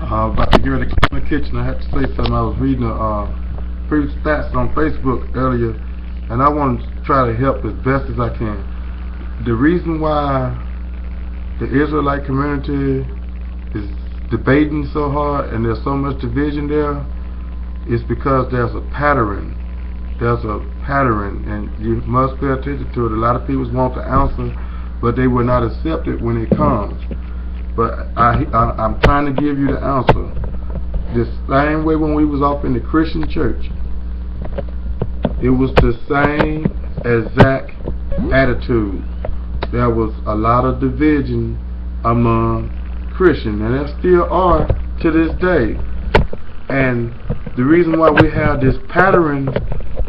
About to get ready to clean the kitchen. I had to say something. I was reading few stats on Facebook earlier, and I want to try to help as best as I can. The reason why the Israelite community is debating so hard and there's so much division there is because there's a pattern. There's a pattern, and you must pay attention to it. A lot of people want the answer, but they will not accept it when it comes. But I'm trying to give you the answer. The same way when we was off in the Christian church, it was the same exact attitude. There was a lot of division among Christians, and there still are to this day. And the reason why we have this pattern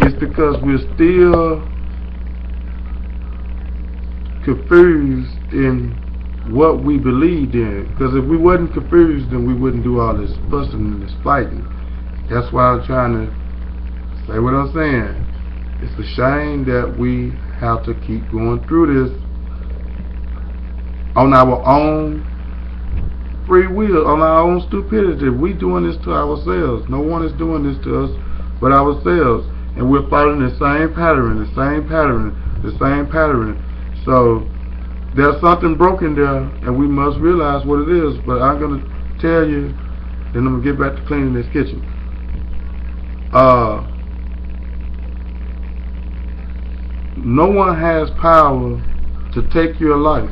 is because we're still confused in what we believed in. Because if we wasn't confused, then we wouldn't do all this fussing and this fighting. That's why I'm trying to say what I'm saying. It's a shame that we have to keep going through this on our own free will, on our own stupidity. We doing this to ourselves. No one is doing this to us but ourselves. And we're following the same pattern, the same pattern, the same pattern. So there's something broken there, and we must realize what it is. But I'm going to tell you, then I'm going to get back to cleaning this kitchen. No one has power to take your life.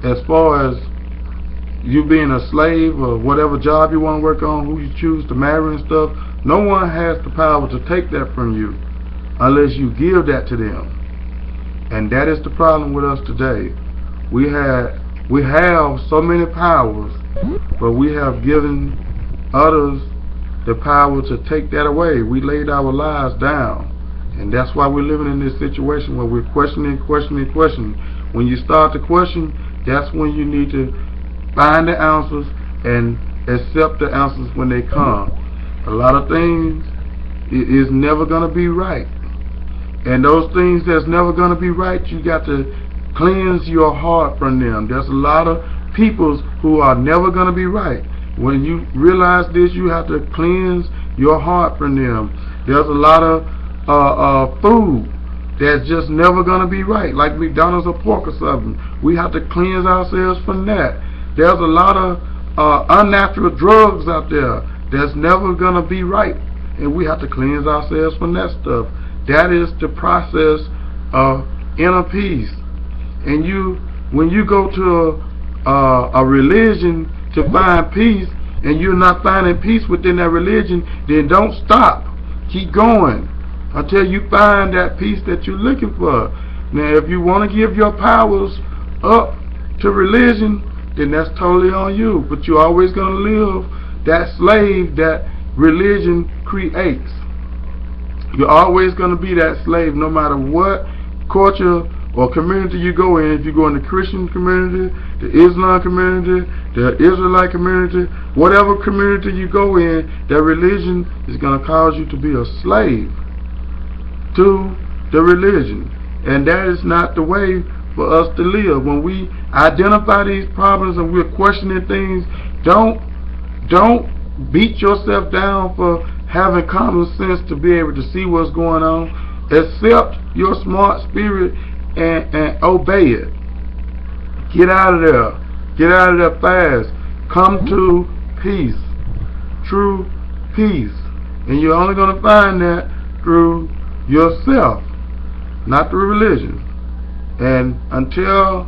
As far as you being a slave or whatever job you want to work on, who you choose to marry and stuff, no one has the power to take that from you unless you give that to them. And that is the problem with us today. We have so many powers, but we have given others the power to take that away. We laid our lives down. And that's why we're living in this situation where we're questioning. When you start to question, that's when you need to find the answers and accept the answers when they come. A lot of things is never going to be right. And those things that's never going to be right, you got to cleanse your heart from them. There's a lot of people who are never going to be right. When you realize this, you have to cleanse your heart from them. There's a lot of food that's just never going to be right, like McDonald's or pork or something. We have to cleanse ourselves from that. There's a lot of unnatural drugs out there that's never going to be right, and we have to cleanse ourselves from that stuff. That is the process of inner peace. And when you go to a religion to find peace, and you're not finding peace within that religion, then don't stop. Keep going until you find that peace that you're looking for. Now, if you want to give your powers up to religion, then that's totally on you. But you're always going to live that slave that religion creates. You're always going to be that slave no matter what culture or community you go in. If you go in the Christian community, the Islam community, the Israelite community, whatever community you go in, that religion is going to cause you to be a slave to the religion. And that is not the way for us to live. When we identify these problems and we're questioning things, don't beat yourself down for having common sense to be able to see what's going on. Accept your smart spirit and obey it. Get out of there. Get out of there fast. Come to peace. True peace. And you're only going to find that through yourself, not through religion. And until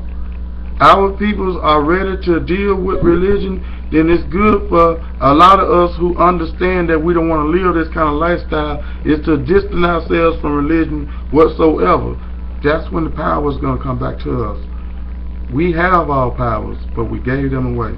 our peoples are ready to deal with religion, then it's good for a lot of us who understand that we don't want to live this kind of lifestyle, is to distance ourselves from religion whatsoever. That's when the power is going to come back to us. We have all powers, but we gave them away.